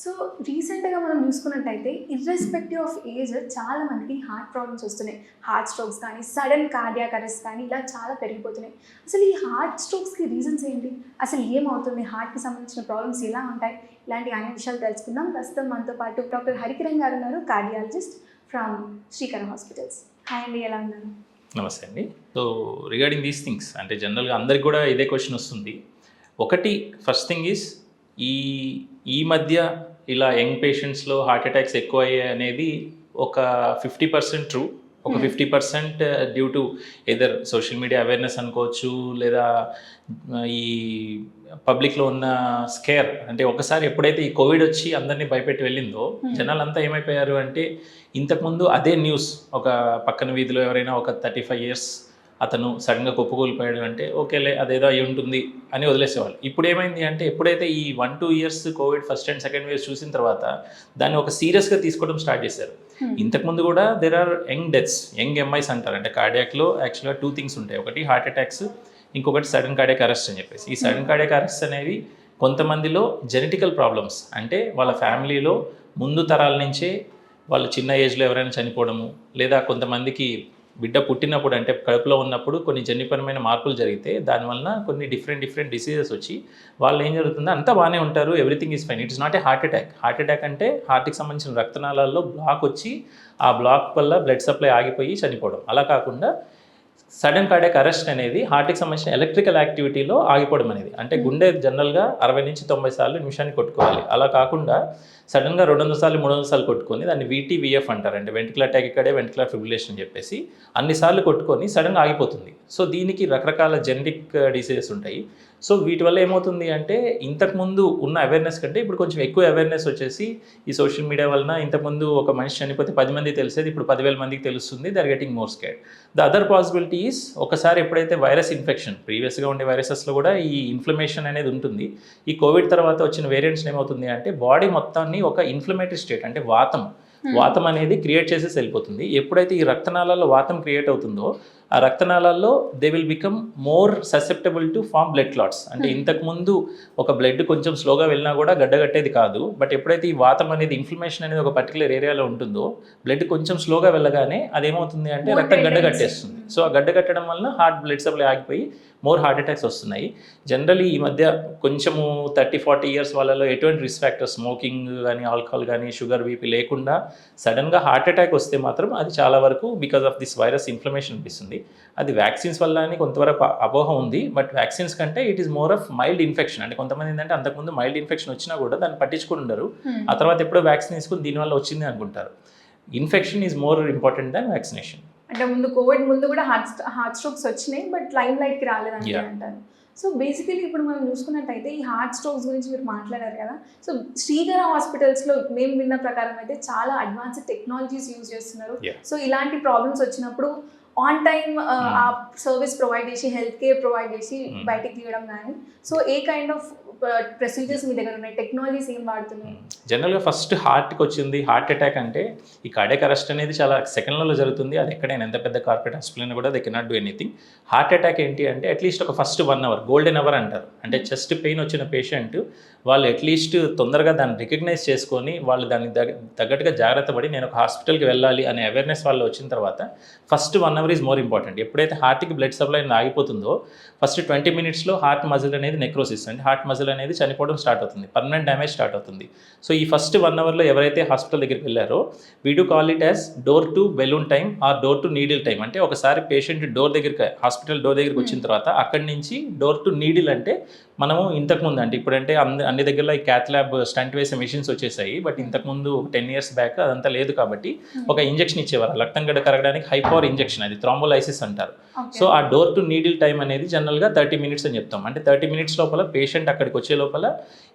So రీసెంట్‌గా మనం చూసుకున్నట్టయితే ఇర్రెస్పెక్టివ్ ఆఫ్ ఏజ్ చాలా మందికి హార్ట్ ప్రాబ్లమ్స్ వస్తున్నాయి. హార్ట్ స్ట్రోక్స్ కానీ, సడెన్ కార్డియాక్ అరెస్ట్ కానీ ఇలా చాలా పెరిగిపోతున్నాయి. అసలు ఈ హార్ట్ స్ట్రోక్స్‌కి రీజన్స్ ఏంటి? అసలు ఏమవుతుంది? హార్ట్‌కి సంబంధించిన ప్రాబ్లమ్స్ ఎలా ఉంటాయి? ఇలాంటి అన్ని విషయాలు తెలుసుకుందాం. ప్రస్తుతం మనతో పాటు డాక్టర్ హరికిరణ్ గారు ఉన్నారు, cardiologist from Srikara hospitals. Hi అండి, ఎలా ఉన్నారు? నమస్తే అండి. సో రిగార్డింగ్ దీస్ థింగ్స్ అంటే జనరల్గా అందరికి కూడా ఇదే క్వశ్చన్ వస్తుంది. ఒకటి ఫస్ట్ థింగ్ ఈజ్ ఈ మధ్య ఇలా యంగ్ పేషెంట్స్లో హార్ట్ అటాక్స్ ఎక్కువ అయ్యాయి అనేది ఒక 50% ట్రూ. ఒక 50% due to either social media awareness అనుకోవచ్చు, లేదా ఈ పబ్లిక్లో ఉన్న స్కేర్. అంటే ఒకసారి ఎప్పుడైతే ఈ కోవిడ్ వచ్చి అందరినీ భయపెట్టి వెళ్ళిందో జనాలంతా ఏమైపోయారు అంటే, ఇంతకుముందు అదే న్యూస్ ఒక పక్కన వీధిలో ఎవరైనా ఒక 35 years అతను సడన్గా కుప్పకూలిపోయాడు అంటే ఓకేలే అదేదో అయి ఉంటుంది అని వదిలేసేవాళ్ళు. ఇప్పుడు ఏమైంది అంటే, ఎప్పుడైతే ఈ 1-2 years Covid first and second waves చూసిన తర్వాత దాన్ని ఒక సీరియస్గా తీసుకోవడం స్టార్ట్ చేశారు. ఇంతకుముందు కూడా there are young deaths, young MIs అంటారు. అంటే కార్డియాక్లో యాక్చువల్గా 2 things ఉంటాయి. ఒకటి హార్ట్ అటాక్స్, ఇంకొకటి సడన్ కార్డియాక్ అరెస్ట్ అని చెప్పేసి. ఈ సడన్ కార్డియాక్ అరెస్ట్ అనేవి కొంతమందిలో జెనెటికల్ ప్రాబ్లమ్స్, అంటే వాళ్ళ ఫ్యామిలీలో ముందు తరాల నుంచే వాళ్ళు చిన్న ఏజ్లో ఎవరైనా చనిపోవడము, లేదా కొంతమందికి బిడ్డ పుట్టినప్పుడు అంటే కడుపులో ఉన్నప్పుడు కొన్ని జన్యుపరమైన మార్పులు జరిగితే దానివల్ల కొన్ని డిఫరెంట్ డిసీజెస్ వచ్చి వాళ్ళు ఏం జరుగుతుందో అంతా బాగానే ఉంటారు, everything is fine. It is not a heart attack. Heart attack అంటే హార్ట్కి సంబంధించిన రక్తనాళాల్లో బ్లాక్ వచ్చి ఆ బ్లాక్ వల్ల బ్లడ్ సప్లై ఆగిపోయి చనిపోవడం. అలా కాకుండా సడన్ కార్డియాక్ అరెస్ట్ అనేది హార్ట్కి సంబంధించిన ఎలక్ట్రికల్ యాక్టివిటీలో ఆగిపోవడం అనేది. అంటే గుండె జనరల్గా 60-90 సార్లు నిమిషానికి కొట్టుకోవాలి. అలా కాకుండా సడన్గా 200 సార్లు 300 సార్లు కొట్టుకొని దాన్ని VT-VF అంటారు. అంటే వెంట్రుకల్ అటాక్ ఇక్కడే వెంట్రుకల్ ఫిబ్రిలేషన్ అని చెప్పేసి అన్నిసార్లు కొట్టుకొని సడన్గా ఆగిపోతుంది. సో దీనికి రకరకాల జెనెటిక్ డిసీజెస్ ఉంటాయి. సో వీటి వల్ల ఏమవుతుంది అంటే, ఇంతకుముందు ఉన్న అవేర్నెస్ కంటే ఇప్పుడు కొంచెం ఎక్కువ అవేర్నెస్ వచ్చేసి ఈ సోషల్ మీడియా వలన ఇంతకుముందు ఒక మనిషి చనిపోతే 10 మందికి తెలిసేది, ఇప్పుడు 10,000 మందికి తెలుస్తుంది. They are getting more scared. The other possibility is, ఒకసారి ఎప్పుడైతే వైరస్ ఇన్ఫెక్షన్, ప్రీవియస్గా ఉండే వైరసెస్లో కూడా ఈ ఇన్ఫ్లమేషన్ అనేది ఉంటుంది. ఈ కోవిడ్ తర్వాత వచ్చిన వేరియంట్స్ ఏమవుతుంది అంటే, బాడీ మొత్తాన్ని ఒక ఇన్ఫ్లమేటరీ స్టేట్, అంటే వాతం అనేది క్రియేట్ చేసేసి వెళ్ళిపోతుంది. ఎప్పుడైతే ఈ రక్తనాళాల్లో వాతం క్రియేట్ అవుతుందో ఆ రక్తనాళాల్లో they will become more susceptible to form blood clots. అంటే ఇంతకుముందు ఒక బ్లడ్ కొంచెం స్లోగా వెళ్ళినా కూడా గడ్డగట్టేది కాదు. బట్ ఎప్పుడైతే ఈ వాతం అనేది, ఇన్ఫ్లమేషన్ అనేది ఒక పర్టికులర్ ఏరియాలో ఉంటుందో, బ్లడ్ కొంచెం స్లోగా వెళ్ళగానే అదేమవుతుంది అంటే రక్తం గడ్డగట్టేస్తుంది. సో ఆ గడ్డగట్టడం వలన హార్ట్ బ్లడ్ సప్లై ఆగిపోయి మోర్ హార్ట్ అటాక్స్ వస్తున్నాయి. జనరలీ ఈ మధ్య కొంచెము 30-40 years వాళ్ళలో ఎటువంటి రిస్క్ ఫ్యాక్టర్స్, స్మోకింగ్ కానీ, ఆల్కహాల్ కానీ, షుగర్, బీపీ లేకుండా సడన్గా హార్ట్ అటాక్ వస్తే మాత్రం అది చాలా వరకు because of this virus inflammation అనిపిస్తుంది. అది వ్యాక్సిన్స్ వల్ల అని కొంతవరకు అపోహ ఉంది. బట్ వ్యాక్సిన్స్ కంటే it is more of mild infection. అంటే కొంతమంది ఏంటంటే అంతకుముందు మైల్డ్ ఇన్ఫెక్షన్ వచ్చినా కూడా దాన్ని పట్టించుకుని ఉండరు. ఆ తర్వాత ఎప్పుడో వ్యాక్సిన్ తీసుకుని దీనివల్ల వచ్చింది అనుకుంటారు. Infection is more important than vaccination. అంటే కోవిడ్ ముందు కూడా హార్ట్ స్ట్రోక్స్ వచ్చినాయి, బట్ లైమ్ లైట్కి రాలేదని అంటారు. సో బేసికలీ ఇప్పుడు మనం చూసుకున్నట్టయితే ఈ హార్ట్ స్ట్రోక్స్ గురించి మీరు మాట్లాడారు కదా. సో శ్రీకర హాస్పిటల్స్లో మేము విన్న ప్రకారం అయితే చాలా అడ్వాన్స్డ్ టెక్నాలజీస్ యూజ్ చేస్తున్నారు. సో ఇలాంటి ప్రాబ్లమ్స్ వచ్చినప్పుడు ఆన్ టైమ్ ఆ సర్వీస్ ప్రొవైడ్ చేసి, హెల్త్ కేర్ ప్రొవైడ్ చేసి బయటికి తీయడం కానీ, so a kind of procedures మీ దగ్గర ఉన్నాయి? టెక్నాలజీస్ ఏం వాడుతున్నాయి? జనరల్గా ఫస్ట్ హార్ట్కి వచ్చింది హార్ట్ అటాక్ అంటే, ఈ కార్డియాక్ అరెస్ట్ అనేది చాలా సెకండ్లలో జరుగుతుంది. అది ఎక్కడైనా ఎంత పెద్ద కార్పొరేట్ హాస్పిటల్ కూడా they cannot do anything. Heart attack ఏంటి అంటే, అట్లీస్ట్ ఒక ఫస్ట్ 1 hour, గోల్డెన్ అవర్ అంటారు. అంటే చెస్ట్ పెయిన్ వచ్చిన పేషెంట్ వాళ్ళు అట్లీస్ట్ తొందరగా దాన్ని రికగ్నైజ్ చేసుకొని వాళ్ళు దానికి తగ్గట్టుగా జాగ్రత్త పడి నేను ఒక హాస్పిటల్కి వెళ్ళాలి అనే అవేర్నెస్ వాళ్ళు వచ్చిన తర్వాత first 1 hour is more important. ఎప్పుడైతే హార్ట్కి బ్లడ్ సప్లై ఆగిపోతుందో ఫస్ట్ 20 minutesలో హార్ట్ మజిల్ అనేది నెక్రోసిస్, అంటే హార్ట్ మజిల్ అనేది చనిపోవడం స్టార్ట్ అవుతుంది, పర్మనెంట్ డ్యామేజ్ స్టార్ట్ అవుతుంది. సో ఈ ఫస్ట్ 1 hourలో ఎవరైతే హాస్పిటల్ దగ్గరికి వెళ్ళారో we do call it as door to balloon time or door to needle time. అంటే ఒకసారి పేషెంట్ హాస్పిటల్ డోర్ దగ్గరికి వచ్చిన తర్వాత అక్కడి నుంచి డోర్ టు నీడిల్, అంటే మనము ఇంతకుముందు అంటే ఇప్పుడంటే అన్ని దగ్గరలో ఈ క్యాత్ ల్యాబ్ స్టంట్ వేసే మెషిన్స్ వచ్చేసాయి. బట్ ఇంతకుముందు 10 years బ్యాక్ అదంతా లేదు కాబట్టి ఒక ఇంజెక్షన్ ఇచ్చేవారు రక్తం గడ్డ కరగడానికి, హై పవర్ ఇంజెక్షన్, అది థ్రాంబోలైసిస్ అంటారు. సో ఆ డోర్ టు నీడిల్ టైం అనేది జనరల్గా 30 minutes అని చెప్తాం. అంటే 30 minutes లోపల పేషెంట్ అక్కడికి వచ్చే లోపల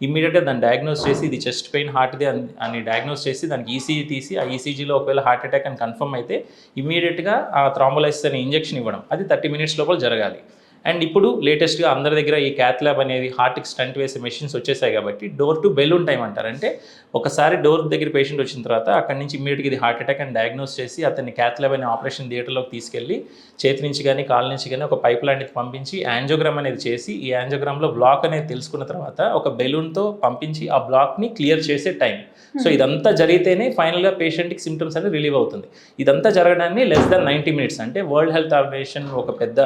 ఇమ్మీడియట్గా దాన్ని డయాగ్నోస్ చేసి ఇది చెస్ట్ పెయిన్ హార్ట్ది అని డయాగ్నోస్ చేసి దానికి ఈసీజీ తీసి, ఆ ఈసీజీలో ఒకవేళ హార్ట్ అటాక్ అని కన్ఫర్మ్ అయితే ఇమ్మీడియట్గా ఆ థ్రాంబోలైసిస్ అనే ఇంజెక్షన్ ఇవ్వడం, అది 30 minutes లోపల జరగాలి. అండ్ ఇప్పుడు లేటెస్ట్గా అందరి దగ్గర ఈ క్యాత్ ల్యాబ్ అనేది హార్ట్కి స్టంట్ వేసే మెషిన్స్ వచ్చేసాయి కాబట్టి డోర్ టు బెలూన్ టైం అంటారు. అంటే ఒకసారి డోర్ దగ్గర పేషెంట్ వచ్చిన తర్వాత అక్కడి నుంచి ఇమీడియట్గా ఇది హార్ట్ అటాక్ అని డయాగ్నోస్ చేసి అతన్ని క్యాత్ ల్యాబ్ అనే ఆపరేషన్ థియేటర్లోకి తీసుకెళ్ళి చేతి నుంచి కానీ కాళ్ళ నుంచి కానీ ఒక పైప్ లాంటిది పంపించి యాంజియోగ్రామ్ అనేది చేసి ఈ యాంజియోగ్రామ్లో బ్లాక్ అనేది తెలుసుకున్న తర్వాత ఒక బెలూన్తో పంపించి ఆ బ్లాక్ని క్లియర్ చేసే టైం. సో ఇదంతా జరిగితేనే ఫైనల్గా పేషెంట్కి సిమ్టమ్స్ అనేది రిలీవ్ అవుతుంది. ఇదంతా జరగడాన్ని లెస్ దాన్ 90 minutes, అంటే వరల్డ్ హెల్త్ ఆర్గనైజేషన్ ఒక పెద్ద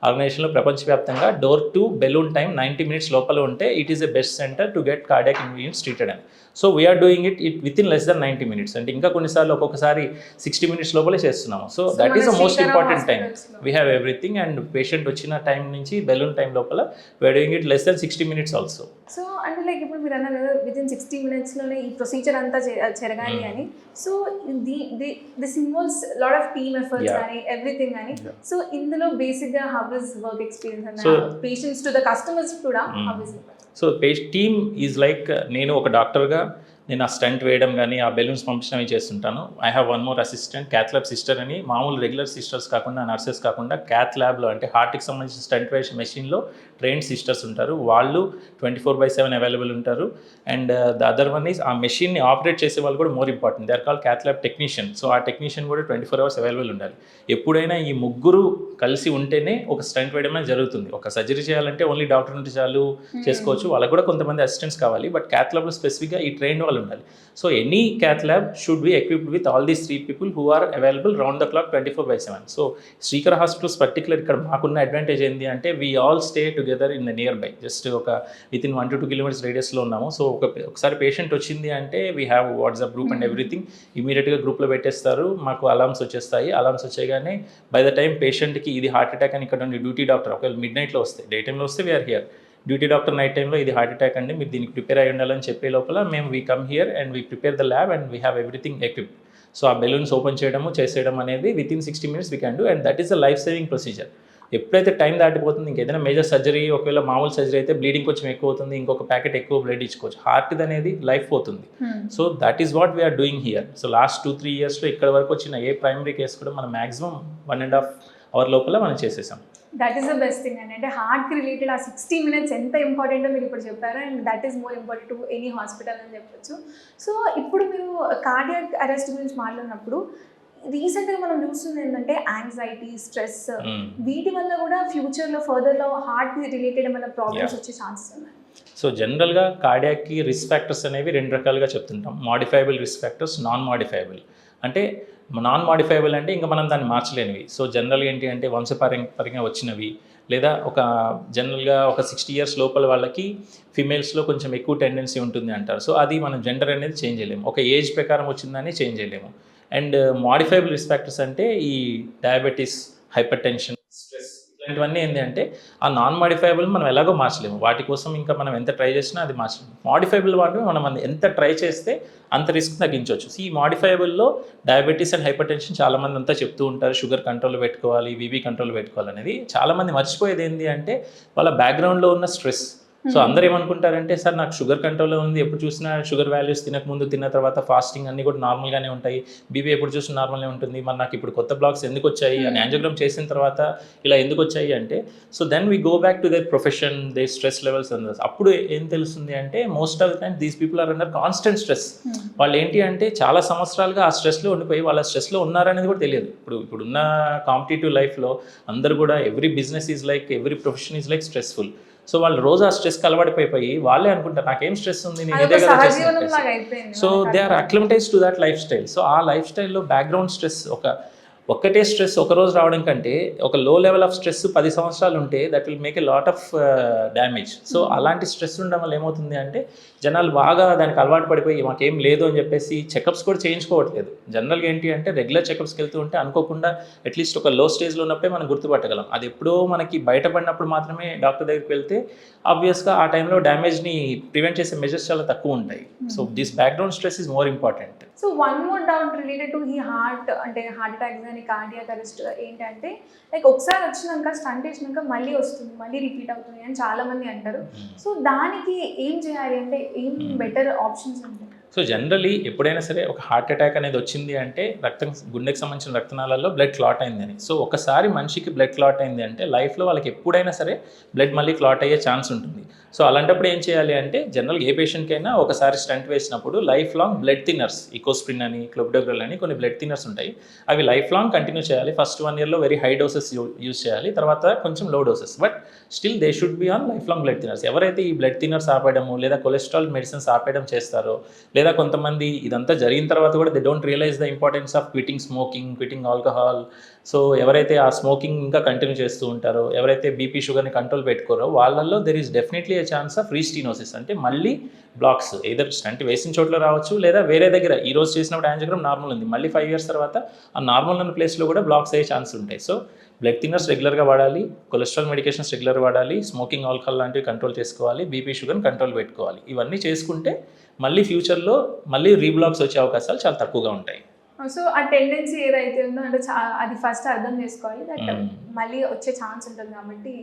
ఆర్గనైజేషన్లో ప్రపంచవ్యాప్తంగా door to balloon time 90 minutes లోపల ఉంటే it is a best centre to get cardiac infections treated అని. So we are doing it within less than 90 minutes, అంటే ఇంకా కొన్నిసార్లు ఒక్కొక్కసారి 60 minutes లోపలే చేస్తున్నాము. So that is the most important time. We have everything, and patient వచ్చిన time నుంచి balloon time లోపల we are doing it less than 60 minutes also. So అంటే లైక్ ఇప్పుడు మీరు అన్నారు కదా విత్ ఇన్ 60 minutesలోనే ఈ ప్రొసీజర్ అంతా జరగాలి అని. So this involves lot of team efforts కానీ ఎవ్రీథింగ్ అని. సో ఇందులో బేసిక్గా how is work experience and patients to the customers కూడా how is it? So team is like, నేను ఒక డాక్టర్గా నేను ఆ స్టంట్ వేయడం కానీ ఆ బెలూన్స్ పంపించడం చేస్తుంటాను. I have one more assistant, cath lab sister అని. మామూలు రెగ్యులర్ సిస్టర్స్ కాకుండా, నర్సెస్ కాకుండా, క్యాత్ ల్యాబ్లో అంటే హార్ట్కి సంబంధించిన స్టంట్ వేసే మెషిన్లో ట్రైన్డ్ సిస్టర్స్ ఉంటారు. వాళ్ళు 24/7 అవైలబుల్ ఉంటారు. And the other one is ఆ మెషిన్ని ఆపరేట్ చేసే వాళ్ళు కూడా more important. They are call cath lab technician. So ఆ టెక్నీషియన్ కూడా 24 hours అవైలబుల్ ఉండాలి. ఎప్పుడైనా ఈ ముగ్గురు కలిసి ఉంటేనే ఒక స్టంట్ వేయడం అనేది జరుగుతుంది. ఒక సర్జరీ చేయాలంటే ఓన్లీ డాక్టర్ ఉంటే చాలు చేసుకోవచ్చు, వాళ్ళకి కూడా కొంతమంది అసిస్టెంట్స్ కావాలి. బట్ క్యాత్ ల్యాబ్లో స్పెసిఫిక్గా ఈ ట్రైన్డ్ వాళ్ళు ఉండాలి. So any cath lab should be equipped with all these 3 people who are available round the clock 24/7. So Srikar hospitals particular ఇక్కడ మాకున్న అడ్వాంటేజ్ ఏంటి అంటే we all stay together in the nearby, just ఒక within 1 to 2 kilometers రేడియస్లో ఉన్నాము. So ఒకసారి patient వచ్చింది అంటే we have WhatsApp group and everything. ఇమీడియట్గా గ్రూప్లో పెట్టేస్తారు, మాకు అలామ్స్ వచ్చేస్తాయి. అలామ్స్ వచ్చేగానే బై ద టైం పేషెంట్కి ఇది హార్ట్ అటాక్ అని ఇక్కడ ఉండి డ్యూటీ డాక్టర్ ఒకవేళ మిడ్ నైట్లో వస్తే, డే టైంలో వస్తే we're here, duty doctor night టైంలో ఇది హార్ట్ అటాక్ అండి మీరు దీనికి ప్రిపేర్ అయ్యి ఉండాలని చెప్పే లోపల మేము we come here and we prepare the lab and we have everything equipped. So ఆ బెలూన్స్ ఓపెన్ చేయడము చేసేయడం అనేది with in 60 minutes we can do, and that is the life saving procedure. ఎప్పుడైతే టైం దాటిపోతుంది, ఇంకేదైనా మేజర్ సర్జరీ ఒకవేళ మామూలు surgery అయితే బ్లీడింగ్ కొంచెం ఎక్కువ అవుతుంది, ఇంకొక ప్యాకెట్ ఎక్కువ బ్లడ్ ఇచ్చుకోవచ్చు. హార్ట్ అనేది లైఫ్ పోతుంది. So that is what we're doing here. So last 2-3 yearsలో ఇక్కడ వరకు వచ్చిన ఏ ప్రైమరీ కేసు కూడా మనం మ్యాక్సిమం 1.5 hour లోపల మనం చేసేసాం. That is the best thing అండి. అంటే హార్ట్కి రిలేటెడ్ ఆ 60 minutes ఎంత ఇంపార్టెంటో మీరు ఇప్పుడు చెప్పారు, and that is more important to any hospital అని చెప్పొచ్చు. సో ఇప్పుడు మీరు కార్డియాక్ అరెస్ట్ గురించి మాట్లాడినప్పుడు రీసెంట్గా మనం చూస్తుంది ఏంటంటే యాంగ్జైటీ, స్ట్రెస్, వీటి వల్ల కూడా ఫ్యూచర్లో ఫర్దర్లో హార్ట్ రిలేటెడ్ ఏమైనా ప్రాబ్లమ్స్ వచ్చే ఛాన్సెస్ ఉన్నాయి? సో జనరల్గా కార్డియాక్కి రిస్క్ ఫ్యాక్టర్స్ అనేవి 2 రకాలుగా చెప్తుంటాం. Modifiable risk factors, non modifiable. అంటే నాన్ మాడిఫైబుల్ అంటే ఇంకా మనం దాన్ని మార్చలేనివి. సో జనరల్గా ఏంటి అంటే వంశపారంపర్యంగా వచ్చినవి, లేదా ఒక జనరల్గా ఒక 60 years లోపల వాళ్ళకి ఫిమేల్స్లో కొంచెం ఎక్కువ టెండెన్సీ ఉంటుంది అంటారు. సో అది మనం జెండర్ అనేది చేంజ్ చేయలేము, ఒక ఏజ్ ప్రకారం వచ్చిందని చేంజ్ చేయలేము. అండ్ మాడిఫైబుల్ రిస్క్ ఫ్యాక్టర్స్ అంటే ఈ డయాబెటీస్, హైపర్ టెన్షన్, స్ట్రెస్, ఇలాంటివన్నీ ఏంటి అంటే ఆ నాన్ మాడిఫైబుల్ మనం ఎలాగో మార్చలేము. వాటి కోసం ఇంకా మనం ఎంత ట్రై చేసినా అది మార్చలేము. మాడిఫైబుల్ వాటిని మనం ఎంత ట్రై చేస్తే అంత రిస్క్ తగ్గించవచ్చు. ఈ మాడిఫైబుల్లో డయాబెటీస్ అండ్ హైపర్ టెన్షన్ చాలామంది అంతా చెప్తూ ఉంటారు, షుగర్ కంట్రోల్లో పెట్టుకోవాలి, బీపీ కంట్రోల్లో పెట్టుకోవాలి అనేది. చాలామంది మర్చిపోయేది ఏంటి అంటే వాళ్ళ బ్యాక్గ్రౌండ్లో ఉన్న స్ట్రెస్. సో అందరూ ఏమనుకుంటారంటే సార్ నాకు షుగర్ కంట్రోల్లో ఉంది, ఎప్పుడు చూసినా షుగర్ వాల్యూస్ తినకముందు తిన్న తర్వాత ఫాస్టింగ్ అన్నీ కూడా నార్మల్గానే ఉంటాయి, బీపీ ఎప్పుడు చూసినా నార్మల్గానే ఉంటుంది, మరి నాకు ఇప్పుడు కొత్త బ్లాక్స్ ఎందుకు వచ్చాయి అని యాంజియోగ్రామ్ చేసిన తర్వాత ఇలా ఎందుకు వచ్చాయి అంటే, so then we go back to their profession, they stress levels and అప్పుడు ఏం తెలుస్తుంది అంటే most of the time these people are under constant stress. వాళ్ళు ఏంటి అంటే చాలా సంవత్సరాలుగా ఆ స్ట్రెస్లో ఉండిపోయి వాళ్ళ స్ట్రెస్లో ఉన్నారనేది కూడా తెలియదు. ఇప్పుడున్న కాంపిటేటివ్ లైఫ్లో అందరూ కూడా every business is like, every profession is like stressful. So వాళ్ళు రోజు ఆ స్ట్రెస్కి అలవాటుపోయి వాళ్ళే అనుకుంటారు నాకేం స్ట్రెస్ ఉంది, నేను ఇదే కదా చేస్తాను. So they are acclimatize to that life style. సో ఆ లైఫ్ స్టైల్లో బ్యాక్గ్రౌండ్ స్ట్రెస్ ఒక్కటే స్ట్రెస్ ఒక రోజు రావడం కంటే ఒక లో లెవెల్ ఆఫ్ స్ట్రెస్ 10 సంవత్సరాలు ఉంటే that will make a lot of damage. So అలాంటి స్ట్రెస్ ఉండడం వల్ల ఏమవుతుంది అంటే జనాలు బాగా దానికి అలవాటు పడిపోయి మాకేం లేదు అని చెప్పేసి చెకప్స్ కూడా చేయించుకోవట్లేదు. జనరల్గా ఏంటి అంటే రెగ్యులర్ చెకప్స్కి వెళ్తూ ఉంటే అనుకోకుండా అట్లీస్ట్ ఒక లో స్టేజ్లో ఉన్నప్పుడే మనం గుర్తుపట్టగలం. అది ఎప్పుడో మనకి బయటపడినప్పుడు మాత్రమే డాక్టర్ దగ్గరికి వెళ్తే ఆబ్వియస్గా ఆ టైంలో డ్యామేజ్ని ప్రివెంట్ చేసే మెజర్స్ చాలా తక్కువ ఉంటాయి. So this background stress is more important. So one more doubt related to ఈ హార్ట్ అంటే హార్ట్ అటాక్స్ కానీ కార్డియాక్ అరెస్ట్ ఏంటంటే లైక్ ఒకసారి వచ్చినాక స్టంట్ వేసినాక మళ్ళీ వస్తుంది, మళ్ళీ రిపీట్ అవుతుంది అని చాలామంది అంటారు. సో దానికి ఏం చేయాలి అంటే ఏం బెటర్ ఆప్షన్స్ ఉంటాయి? సో జనరలీ ఎప్పుడైనా సరే ఒక హార్ట్ అటాక్ అనేది వచ్చింది అంటే గుండెకి సంబంధించిన రక్తనాళాల్లో బ్లడ్ క్లాట్ అయింది అని. సో ఒకసారి మనిషికి బ్లడ్ క్లాట్ అయింది అంటే లైఫ్లో వాళ్ళకి ఎప్పుడైనా సరే బ్లడ్ మళ్ళీ క్లాట్ అయ్యే ఛాన్స్ ఉంటుంది. సో అలాంటప్పుడు ఏం చేయాలి అంటే జనరల్గా ఏ పేషెంట్కైనా ఒకసారి స్టంట్ వేసినప్పుడు life long blood thinners, Ecosprin అని, క్లోబిడోగ్రల్ అని కొన్ని బ్లడ్ థిన్నర్స్ ఉంటాయి. అవి లైఫ్ లాంగ్ కంటిన్యూ చేయాలి. ఫస్ట్ 1 ఇయర్లో వెరీ హై డోసెస్ యూజ్ చేయాలి, తర్వాత కొంచెం లో doses. But still they should be on life long blood thinners. ఎవరైతే ఈ బ్లడ్ థిన్నర్స్ ఆపేయడము లేదా కొలెస్ట్రాల్ మెడిసిన్స్ ఆపేయడం చేస్తారో, లేదా కొంతమంది ఇదంతా జరిగిన తర్వాత కూడా they don't realise the importance of quitting smoking, quitting alcohol. So ఎవరైతే ఆ స్మోకింగ్ ఇంకా కంటిన్యూ చేస్తూ ఉంటారో, ఎవరైతే బీపీ షుగర్ని కంట్రోల్ పెట్టుకోరో వాళ్ళల్లో there is definitely a chance of restenosis, అంటే మళ్ళీ బ్లాక్స్ ఎయిదర్ స్టంట్ వేసిన చోట్ల రావచ్చు, లేదా వేరే దగ్గర ఈ రోజు చేసినప్పుడు యాంజియోగ్రామ్ నార్మల్ ఉంది, మళ్ళీ 5 years తర్వాత ఆ నార్మల్ ఉన్న ప్లేస్లో కూడా బ్లాక్స్ అయ్యే ఛాన్స్ ఉంటాయి. సో బ్లడ్ థిన్నర్స్ రెగ్యులర్గా వాడాలి, కొలెస్ట్రాల్ మెడికేషన్స్ రెగ్యులర్ వాడాలి, స్మోకింగ్ ఆల్కహాల్ లాంటివి కంట్రోల్ చేసుకోవాలి, బీపీ షుగర్ని కంట్రోల్ పెట్టుకోవాలి. ఇవన్నీ చేసుకుంటే మళ్ళీ ఫ్యూచర్లో మళ్ళీ రీబ్లాక్స్ వచ్చే అవకాశాలు చాలా తక్కువగా ఉంటాయి. సో ఆ టెండెన్సీ ఏదైతే ఉందో అంటే అది ఫస్ట్ అర్థం చేసుకోవాలి, దట్ మళ్ళీ వచ్చే ఛాన్స్ ఉంటుంది కాబట్టి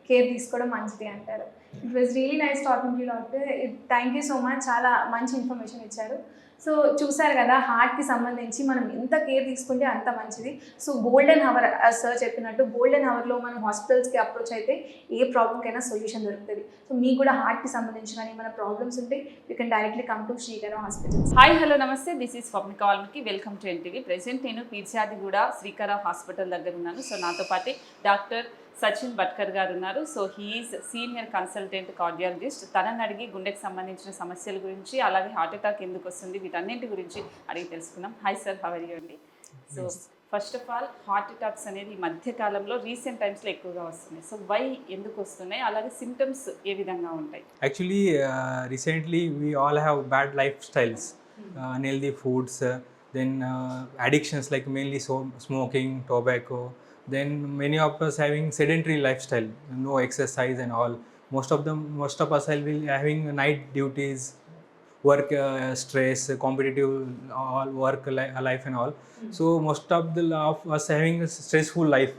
కేర్ తీసుకోవడం మంచిది అంటారు. It was really nice talking to doctor. Thank you so much, చాలా మంచి ఇన్ఫర్మేషన్ ఇచ్చారు. సో చూసారు కదా, హార్ట్కి సంబంధించి మనం ఎంత కేర్ తీసుకుంటే అంత మంచిది. సో గోల్డెన్ అవర్, సార్ చెప్పినట్టు గోల్డెన్ అవర్లో మనం హాస్పిటల్స్కి అప్రోచ్ అయితే ఏ ప్రాబ్లమ్కైనా సొల్యూషన్ దొరుకుతుంది. సో మీకు కూడా హార్ట్కి సంబంధించిన ఏమైనా ప్రాబ్లమ్స్ ఉంటే you can directly come to Srikara hospitals. Hi hello namaste, this is Swapnika Valmiki, welcome to NTV. Present నేను పీర్చాదిగూడ శ్రీకర హాస్పిటల్ దగ్గర ఉన్నాను. సో నాతో పాటు డాక్టర్ సచిన్ భట్కర్ గారు ఉన్నారు. So he is senior consultant cardiologist. తనని అడిగి గుండెకి సంబంధించిన సమస్యల గురించి, అలాగే హార్ట్ అటాక్ ఎందుకు వస్తుంది, వీటన్నింటి గురించి అడిగి తెలుసుకుందాం. Hi sir, how are you అండి? So first of all, heart attacks అనేది ఈ మధ్యకాలంలో రీసెంట్ టైమ్స్లో ఎక్కువగా వస్తున్నాయి. సో వై, ఎందుకు వస్తున్నాయి, అలాగే సిమ్టమ్స్ ఏ విధంగా ఉంటాయి? Actually, recently we all have bad lifestyles, unhealthy foods, then addictions like mainly smoking, tobacco. Then many of us having sedentary lifestyle, no exercise and all. Most of us will be having night duties, work stress, competitive all work life and all. So most of us having a stressful life.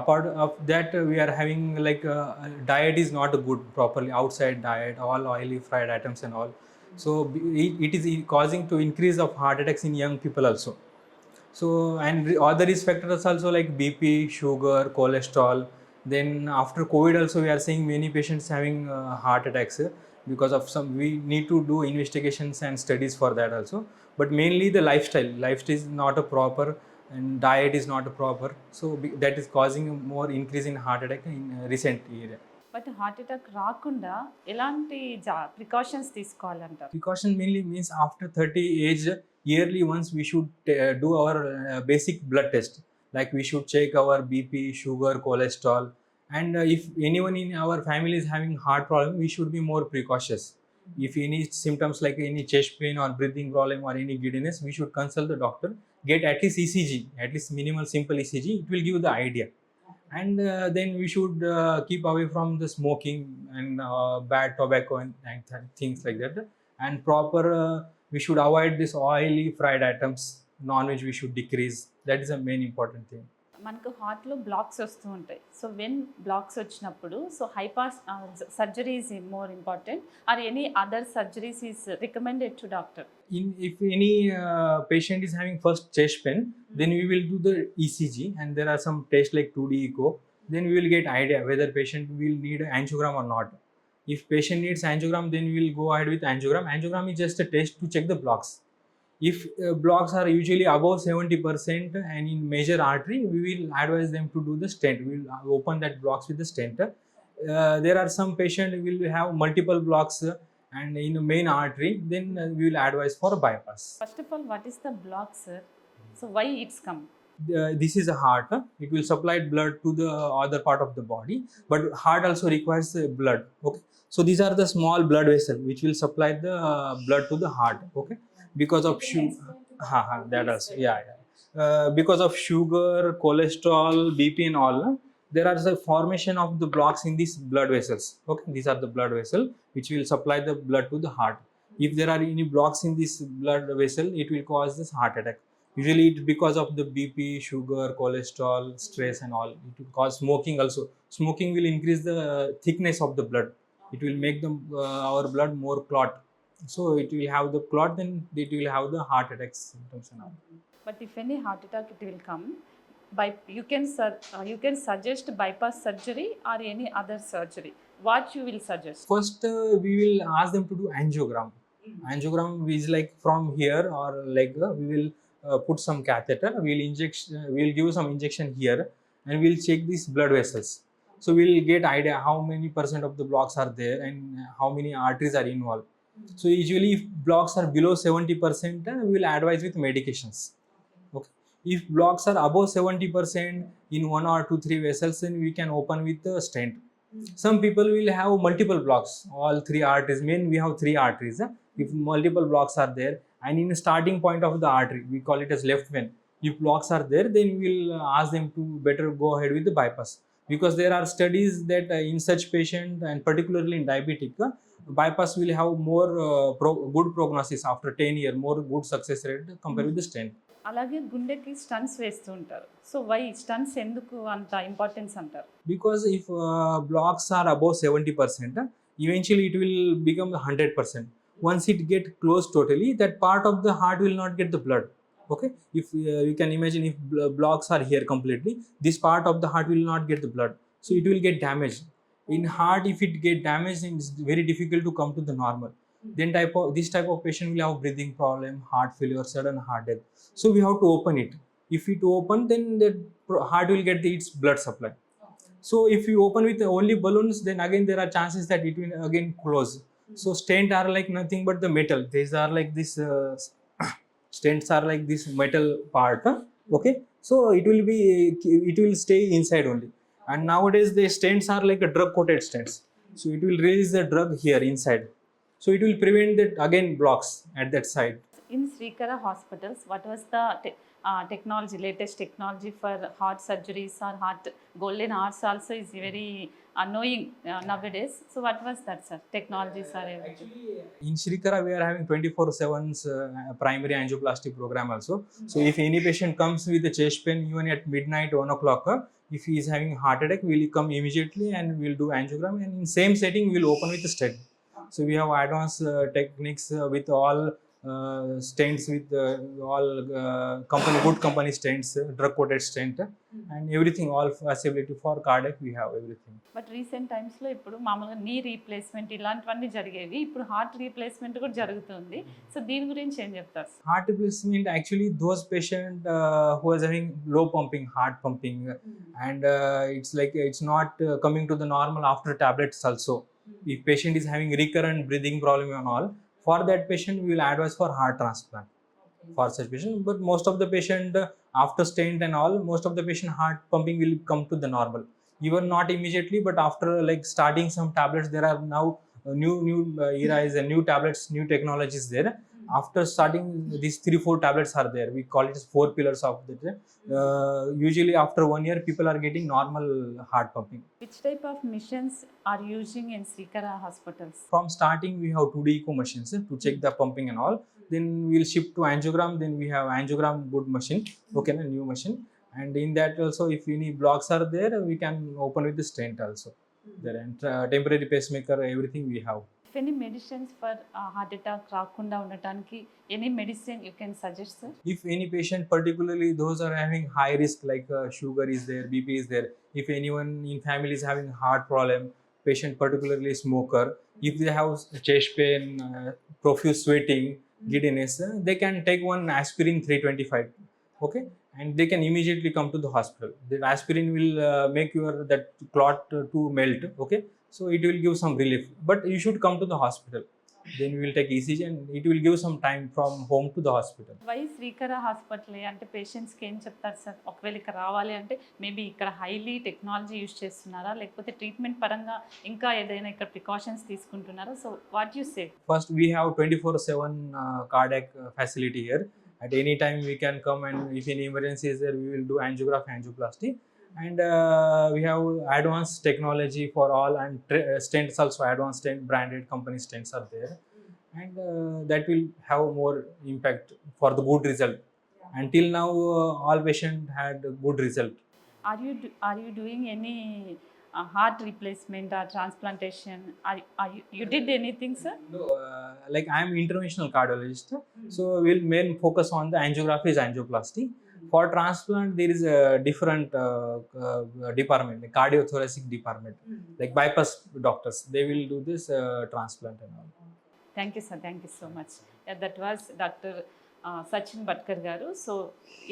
Apart of that, we are having like diet is not good properly, outside diet, all oily fried items and all. So it is causing to increase of heart attacks in young people also. So and other risk factors also like BP, sugar, cholesterol. Then after COVID also we are seeing many patients having heart attacks because of some, we need to do investigations and studies for that also. But mainly the lifestyle is not a proper, and diet is not a proper. So that is causing more increase in heart attack in recent year. But heart attack రాకుండా ఎలాంటి precautions తీసుకోవాలంటారు? Precaution mainly means after 30 age, yearly once we should do our basic blood test. Like we should check our BP, sugar, cholesterol, and if anyone in our family is having heart problem, we should be more precautious. If any symptoms like any chest pain or breathing problem or any giddiness, we should consult the doctor, get at least ECG, at least minimal simple ECG. It will give the idea. And then we should keep away from the smoking and bad tobacco and things like that. And proper, we should avoid this oily fried items. Non-veg we should decrease. That is a main important thing. మనకు హార్ట్లో blocks వస్తూ ఉంటాయి. So when blocks వచ్చినప్పుడు, so high pass surgery is more important or any other surgeries is recommended to doctor? If any patient is having first chest pain, then we will do the ECG, and there are some tests like 2D echo. Then we will get idea whether patient will need angiogram or not. If patient needs angiogram, then we will go ahead with angiogram. Angiogram is just a test to check the blocks. If blocks are usually above 70% and in major artery, we will advise them to do the stent. We will open that blocks with the stent. There are some patients will have multiple blocks and in the main artery, then we will advise for a bypass. First of all, what is the block sir? So why it's come? This is a heart. It will supply blood to the other part of the body, but heart also requires blood. Okay, so these are the small blood vessels which will supply the blood to the heart. Okay, because of that also, yeah. Because of sugar, cholesterol, BP and all, there are the formation of the blocks in these blood vessels. Okay, these are the blood vessel which will supply the blood to the heart. If there are any blocks in this blood vessel, it will cause this heart attack. Usually it's because of the BP, sugar, cholesterol, stress and all. It will cause smoking also. Smoking will increase the thickness of the blood. It will make our blood more clot. So it will have the clot, then it will have the heart attack symptoms and all. But if any heart attack it will come, you can suggest bypass surgery or any other surgery. What you will suggest? First, we will ask them to do angiogram. Angiogram is like from here or leg. We will put some catheter. We'll give some injection here, and we'll check these blood vessels. So we'll get idea how many percent of the blocks are there and how many arteries are involved. So usually, if blocks are below 70%, we will advise with medications. Okay. If blocks are above 70% in 1 or 2, 3 vessels, then we can open with the stent. Some people will have multiple blocks, all 3 arteries. We have 3 arteries. If multiple blocks are there, and in the starting point of the artery, we call it as left vein. If blocks are there, then we will ask them to better go ahead with the bypass, because there are studies that in such patient, and particularly in diabetic, bypass will have more good prognosis after 10 years, more good success rate compared with the stent. అలాగే గుండెకి stunts వేస్తూ ఉంటారు. So why stunts ఎందుకు అంత importance అంటారు? Because if blocks are above 70%, eventually it will become 100%. Once it get closed totally, that part of the heart will not get the blood. Okay, if you can imagine, if blocks are here completely, this part of the heart will not get the blood, so it will get damaged. In heart, if it get damaged, it's very difficult to come to the normal. Then this type of patient will have breathing problem, heart failure, sudden heart death. So we have to open it. If it open, then the heart will get its blood supply. So if you open with only balloons, then again there are chances that it will again close. So stent are like nothing but the metal. These are like this stents are like this metal part. Okay, so it will stay inside only. And nowadays the stents are like a drug coated stents. So it will release the drug here inside. So it will prevent that again blocks at that side. In Srikara hospitals, what was the technology, latest technology for heart surgeries or heart golden hours also is very annoying nowadays. So what was that, sir? Technologies are everything. In Srikara, we are having 24/7 primary angioplasty program also. So if any patient comes with a chest pain even at midnight, 1 o'clock, if he is having heart attack, we will come immediately and we will do angiogram, and in same setting we will open with the stent. So we have advanced techniques with all stents, with all good company stents, drug coated stent, and everything, all facility for cardiac we have everything. But recent టైమ్స్లో ఇప్పుడు మామూలుగా knee replacement ఇలాంటివన్నీ జరిగేవి, ఇప్పుడు heart replacement కూడా జరుగుతుంది. So దీని గురించి ఏం చెప్తారు? Heart replacement, actually those patient who is having low pumping, heart pumping, and it's not coming to the normal after tablets also. If patient is having recurrent breathing problem and all, for that patient we will advise for heart transplant for such patient. But most of the patient after stent and all, most of the patient heart pumping will come to the normal, even not immediately, but after like starting some tablets. There are now new era is a new tablets, new technologies there. After starting these 3-4 tablets are there, we call it as 4 pillars of the usually after 1 year people are getting normal heart pumping. Which type of machines are using in Srikara hospitals? From starting we have 2D echo machines to check the pumping and all. Then we will shift to angiogram. Then we have angiogram good machine, okay, a new machine. And in that also, if any blocks are there, we can open with the stent also there, and temporary pacemaker, everything we have. If any medicines for heart attack రాకుండా ఉండటానికి any medicine you can suggest, sir? If any patient, particularly those are having high risk, like sugar is there, BP is there, if anyone in family is having heart problem, patient particularly smoker, if they have chest pain, profuse sweating, giddiness, they can take one aspirin 325, okay, and they can immediately come to the hospital. The aspirin will make that clot to melt, okay, so it will give some relief, but you should come to the hospital. Then we will take ECG and it will give some time from home to the hospital. Why Srikara hospital అంటే పేషెంట్స్కి ఏం చెప్తారు sir? ఒకవేళ ఇక్కడ రావాలి అంటే maybe ఇక్కడ highly technology use చేస్తున్నారా, లేకపోతే ట్రీట్మెంట్ పరంగా ఇంకా ఏదైనా ఇక్కడ ప్రికాషన్స్ తీసుకుంటున్నారా? So what you say? First, we have 24/7 cardiac facility here. At any time we can come, and if any emergency is there, we will do angiography, angioplasty. And we have advanced technology for all, and stents also, advanced stent, branded company stents are there, and that will have more impact for the good result. Until now all patient had good result. Are you doing any heart replacement or transplantation? You did anything, sir? No, like I am interventional cardiologist, so we'll main focus on the angiography is angioplasty. For transplant, there is a different department, the cardiothoracic department, like bypass doctors. They will do this transplant and all. Thank you sir, thank you so much. That was doctor Sachin Bhatkar గారు. So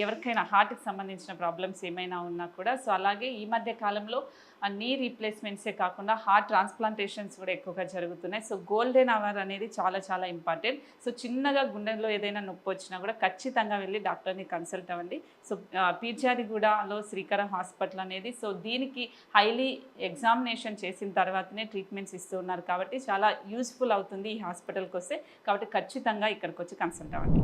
ఎవరికైనా హార్ట్కి సంబంధించిన problems ఏమైనా ఉన్నా కూడా, so అలాగే ఈ మధ్య కాలంలో నీ రీప్లేస్మెంట్సే కాకుండా హార్ట్ ట్రాన్స్ప్లాంటేషన్స్ కూడా ఎక్కువగా జరుగుతున్నాయి. సో గోల్డెన్ అవర్ అనేది చాలా చాలా ఇంపార్టెంట్. సో చిన్నగా గుండెలో ఏదైనా నొప్పి వచ్చినా కూడా ఖచ్చితంగా వెళ్ళి డాక్టర్ని కన్సల్ట్ అవ్వండి. సో పీర్జాదిగూడలో శ్రీకర హాస్పిటల్ అనేది, సో దీనికి హైలీ ఎగ్జామినేషన్ చేసిన తర్వాతనే ట్రీట్మెంట్స్ ఇస్తూ ఉన్నారు కాబట్టి చాలా యూస్ఫుల్ అవుతుంది ఈ హాస్పిటల్కి వస్తే. కాబట్టి ఖచ్చితంగా ఇక్కడికి వచ్చి కన్సల్ట్ అవ్వండి.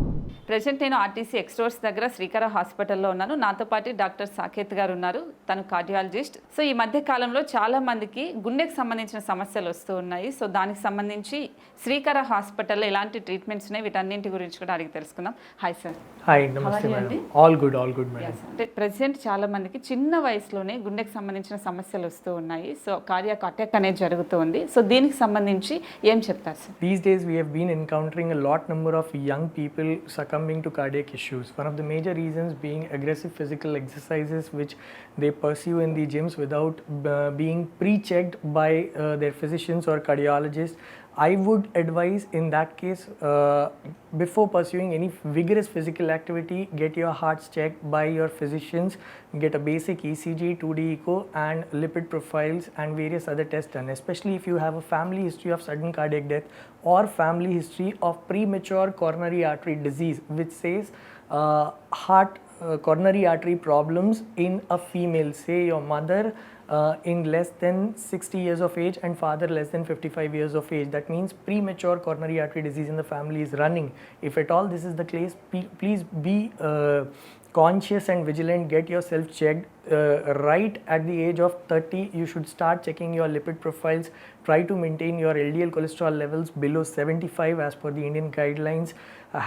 ప్రజెంట్ నేను ఆర్టీసీ ఎక్స్టోర్స్ దగ్గర శ్రీకర హాస్పిటల్లో ఉన్నాను. నాతో పాటు డాక్టర్ సాకేత్ గారు ఉన్నారు, తను కార్డియాలజిస్ట్. సో ఈ మధ్య కాలంలో చాలా మందికి గుండెకి సంబంధించిన సమస్యలు వస్తూ ఉన్నాయి. సో దానికి సంబంధించి శ్రీకర హాస్పిటల్లో ఎలాంటి ట్రీట్మెంట్స్ ఉన్నాయి, వీటన్నింటి గురించి కూడా అడిగి తెలుసుకుందాం. Hi sir. హాయ్, నమస్తే మేడం. All good madam. అంటే ప్రెసెంట్ చాలా మందికి చిన్న వయసులోనే గుండెకి సంబంధించిన సమస్యలు వస్తూ ఉన్నాయి. సో కార్డియాక్ అటాక్ అనేది జరుగుతుంది. సో దీనికి సంబంధించి ఏం చెప్తారు sir? These days we have been encountering a lot number of young people succumbing to cardiac issues. One of the major reasons being aggressive physical exercises which they pursue in the gyms without being pre-checked by their physicians or cardiologists. I would advise in that case, before pursuing any vigorous physical activity, get your hearts checked by your physicians, get a basic ECG, 2D echo and lipid profiles and various other tests done, especially if you have a family history of sudden cardiac death or family history of premature coronary artery disease, which says heart coronary artery problems in a female, say your mother in less than 60 years of age and father less than 55 years of age. That means premature coronary artery disease in the family is running. If at all this is the case, please be conscious and vigilant. Get yourself checked. Right at the age of 30, you should start checking your lipid profiles. Try to maintain your LDL cholesterol levels below 75 as per the Indian guidelines.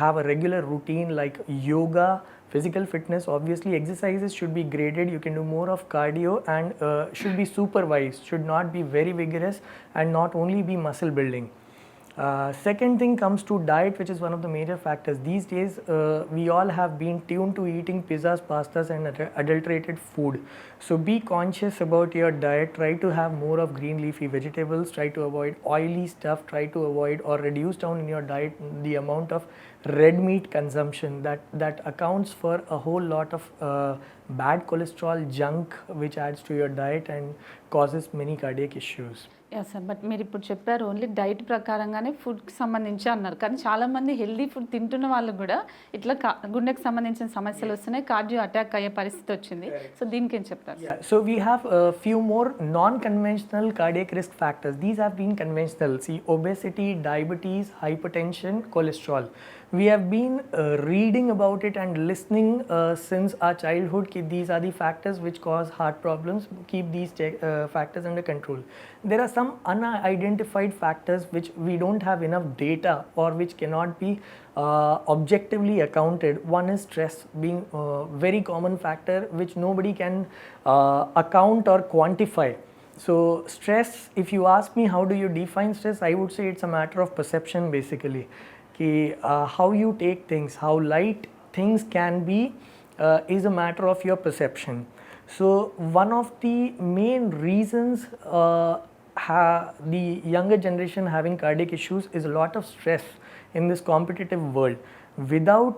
Have a regular routine like yoga, physical fitness. Obviously exercises should be graded. You can do more of cardio and should be supervised, should not be very vigorous and not only be muscle building. Second thing comes to diet, which is one of the major factors. These days we all have been tuned to eating pizzas, pastas and adulterated food. So be conscious about your diet. Try to have more of green leafy vegetables. Try to avoid oily stuff. Try to avoid or reduce down in your diet the amount of red meat consumption. That accounts for a whole lot of bad cholesterol junk which adds to your diet and causes many cardiac issues. Yeah sir, but మీరు ఇప్పుడు చెప్పారు only diet ప్రకారంగానే ఫుడ్కి సంబంధించి అన్నారు, కానీ చాలామంది healthy food తింటున్న వాళ్ళు కూడా ఇట్లా గుండెకి సంబంధించిన సమస్యలు వస్తున్నాయి, కార్డియో అటాక్ అయ్యే పరిస్థితి వచ్చింది. సో దీనికి ఏం చెప్తారు? So we have a few more non-conventional cardiac risk factors. These have been conventional. See, obesity, diabetes, hypertension, cholesterol. We have been reading about it and listening since our childhood. These are the factors which cause heart problems. Keep these factors under control. There are some unidentified factors which we don't have enough data or which cannot be objectively accounted. One is stress, being a very common factor which nobody can account or quantify. So stress, if you ask me how do you define stress, I would say it's a matter of perception basically. How you take things, how light things can be is a matter of your perception. So one of the main reasons the younger generation having cardiac issues is a lot of stress in this competitive world without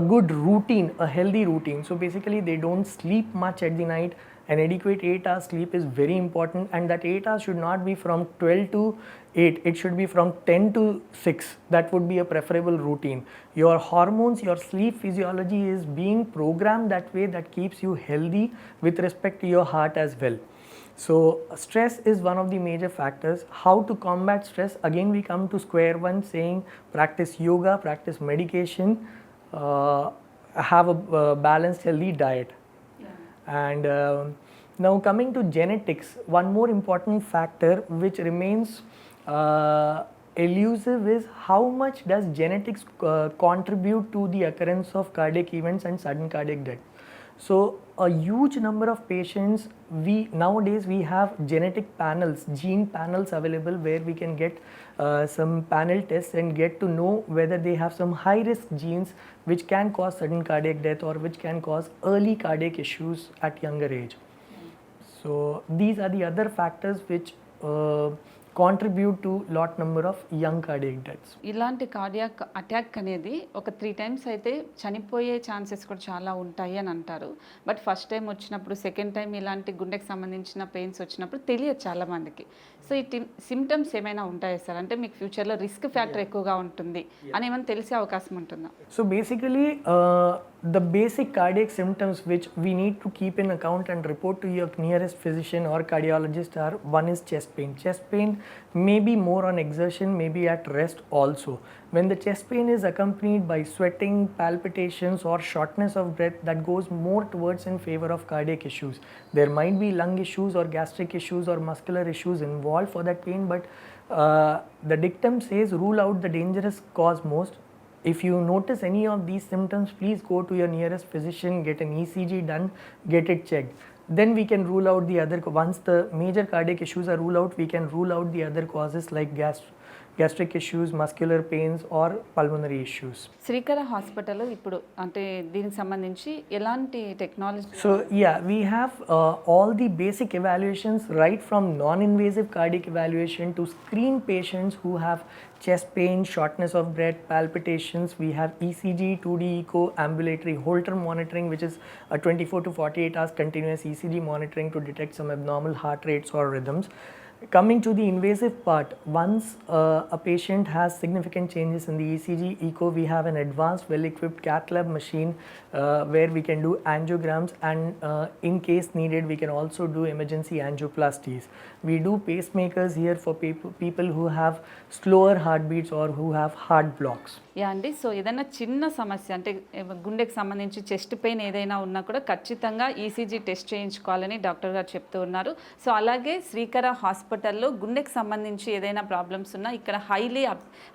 a good routine, a healthy routine. So basically they don't sleep much at the night. An adequate 8 hours sleep is very important, and that 8 hours should not be from 12 to 8, it should be from 10 to 6. That would be a preferable routine. Your hormones, your sleep physiology is being programmed that way, that keeps you healthy with respect to your heart as well. So stress is one of the major factors. How to combat stress? Again we come to square one, saying practice yoga, practice medication, have a balanced healthy diet. And now coming to genetics, one more important factor which remains elusive is how much does genetics contribute to the occurrence of cardiac events and sudden cardiac death. So a huge number of patients, we nowadays we have genetic panels, gene panels available where we can get some panel tests and get to know whether they have some high risk genes which can cause sudden cardiac death or which can cause early cardiac issues at younger age. So these are the other factors which contribute to lot number of young cardiac deaths. ఇలాంటి cardiac attack అనేది ఒక 3 times అయితే చనిపోయే chances కూడా చాలా ఉంటాయి అని అంటారు. బట్ ఫస్ట్ టైం వచ్చినప్పుడు, సెకండ్ టైం ఇలాంటి గుండెకి సంబంధించిన పెయిన్స్ వచ్చినప్పుడు తెలియదు చాలా మందికి. సో ఈ సిమ్టమ్స్ ఏమైనా ఉంటాయా సార్? అంటే మీకు ఫ్యూచర్లో రిస్క్ ఫ్యాక్టర్ ఎక్కువగా ఉంటుంది అని ఏమైనా తెలిసే అవకాశం ఉంటుందా? So basically, the basic cardiac symptoms which we need to keep in account and report to your nearest physician or cardiologist are: one is chest pain. Chest pain may be more on exertion, maybe at rest also. When the chest pain is accompanied by sweating, palpitations or shortness of breath, that goes more towards in favor of cardiac issues. There might be lung issues or gastric issues or muscular issues involved for that pain, but the dictum says rule out the dangerous cause most. If you notice any of these symptoms, please go to your nearest physician, get an ECG done, get it checked. Then we can rule out the other. Once the major cardiac issues are ruled out, we can rule out the other causes like gastric issues, muscular pains or pulmonary issues. Srikara hospital ఇప్పుడు అంటే దీనికి సంబంధించి ఎలాంటి technology? So yeah, we have all the basic evaluations, right from non-invasive cardiac evaluation to screen patients who have chest pain, shortness of breath, palpitations. We have ECG, 2D echo, ambulatory Holter monitoring, which is a 24 to 48 hours continuous ECG monitoring to detect some abnormal heart rates or rhythms. Coming to the invasive part, once a patient has significant changes in the ECG echo, we have an advanced, well-equipped cath lab machine where we can do angiograms, and in case needed, we can also do emergency angioplasties. We do pacemakers here for people who have slower heartbeats or who have heart blocks. Yeah అండి. So ఏదైనా చిన్న సమస్య అంటే గుండెకి సంబంధించి chest pain ఏదైనా ఉన్నా కూడా ఖచ్చితంగా ఈసీజీ టెస్ట్ చేయించుకోవాలని డాక్టర్ గారు చెప్తూ ఉన్నారు. సో అలాగే శ్రీకర హాస్పిటల్లో గుండెకి సంబంధించి ఏదైనా ప్రాబ్లమ్స్ ఉన్నా ఇక్కడ హైలీ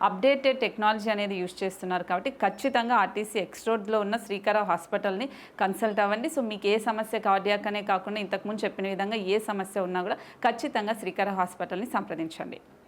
అప్డేటెడ్ టెక్నాలజీ అనేది యూజ్ చేస్తున్నారు కాబట్టి ఖచ్చితంగా ఆర్టీసీ ఎక్స్ రోడ్లో ఉన్న శ్రీకర హాస్పిటల్ని కన్సల్ట్ అవ్వండి. సో మీకు ఏ సమస్య కార్డియాక్ అనే కాకుండా ఇంతకుముందు చెప్పిన విధంగా ఏ సమస్య ఉన్నా కూడా ఖచ్చితంగా శ్రీకర హాస్పిటల్ని సంప్రదించండి.